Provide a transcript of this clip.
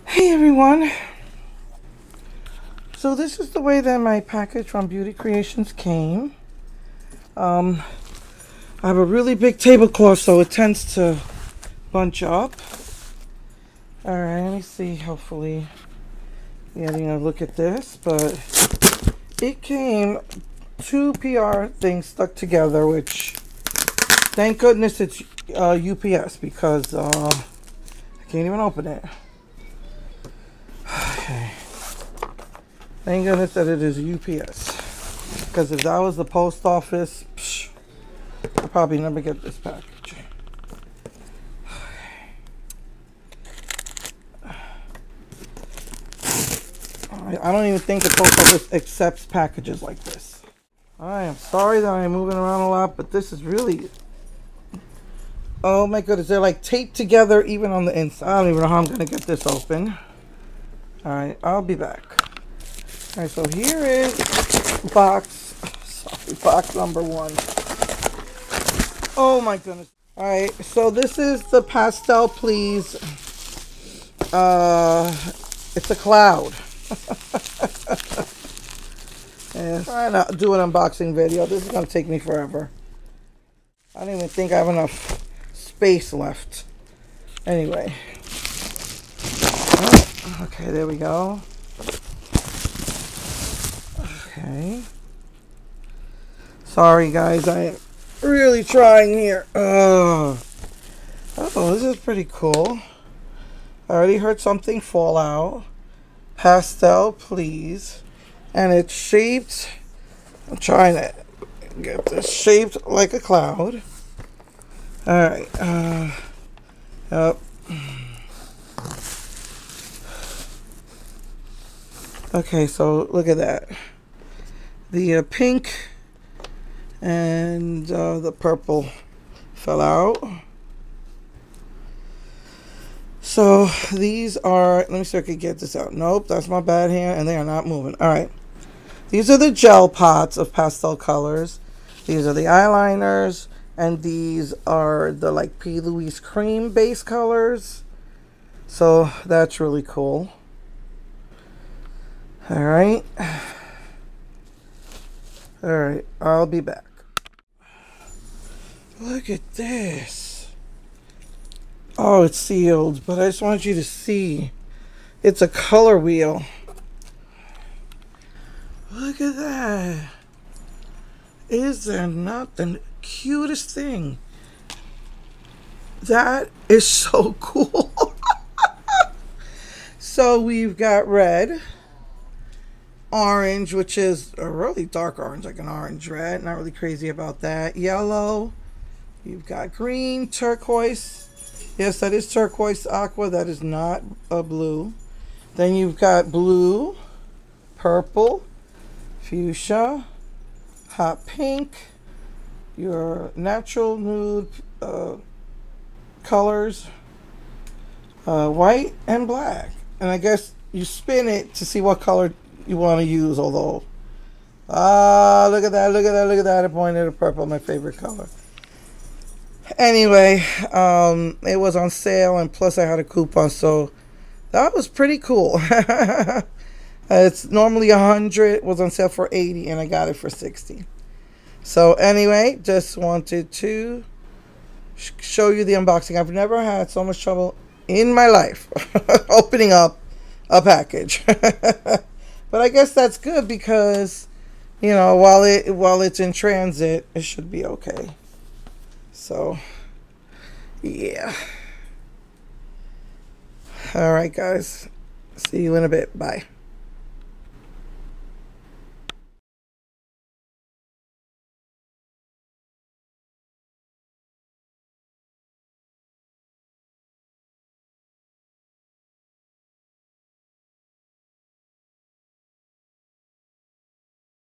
Hey everyone, so this is the way that my package from Beauty Creations came. I have a really big tablecloth, so it tends to bunch up. Alright, let me see, hopefully getting a look at this, but it came two PR things stuck together, which thank goodness it's UPS because I can't even open it. Okay. Thank goodness that it is UPS. Because if that was the post office, I'd probably never get this package. I don't even think the post office accepts packages like this. I am sorry that I'm moving around a lot, but this is really... Oh my goodness, they're like taped together even on the inside. I don't even know how I'm going to get this open. Alright, I'll be back. Alright, so here is box number one. Oh my goodness. Alright, so this is the Pastel Please. It's a cloud. Yeah, trying to do an unboxing video. This is going to take me forever. I don't even think I have enough space left. Anyway. Oh, okay, there we go. Okay. Sorry guys, I am really trying here. Oh, this is pretty cool. I already heard something fall out. Pastel Please. And it's shaped, I'm trying to get this shaped like a cloud. Alright, yep. Okay, so look at that. The pink and the purple fell out. So these are, let me see if I can get this out. Nope, that's my bad hand, and they are not moving. All right. These are the gel pots of pastel colors. These are the eyeliners, and these are the like P. Louise cream base colors. So that's really cool. All right. All right, I'll be back. Look at this. Oh, it's sealed, but I just want you to see. It's a color wheel. Look at that. Is there not the cutest thing? That is so cool. So we've got red, orange, which is a really dark orange, like an orange red. Not really crazy about that. Yellow. You've got green, turquoise. Yes, that is turquoise aqua. That is not a blue. Then you've got blue, purple, fuchsia, hot pink, your natural nude colors, white and black. And I guess you spin it to see what color you want to use, although look at that, look at that, look at that. I pointed at purple, my favorite color. Anyway, it was on sale, and plus I had a coupon, so that was pretty cool. It's normally 100, was on sale for 80, and I got it for 60. So anyway, just wanted to show you the unboxing. I've never had so much trouble in my life opening up a package. But I guess that's good because, you know, while it's in transit, it should be okay. So, yeah. All right, guys. See you in a bit. Bye.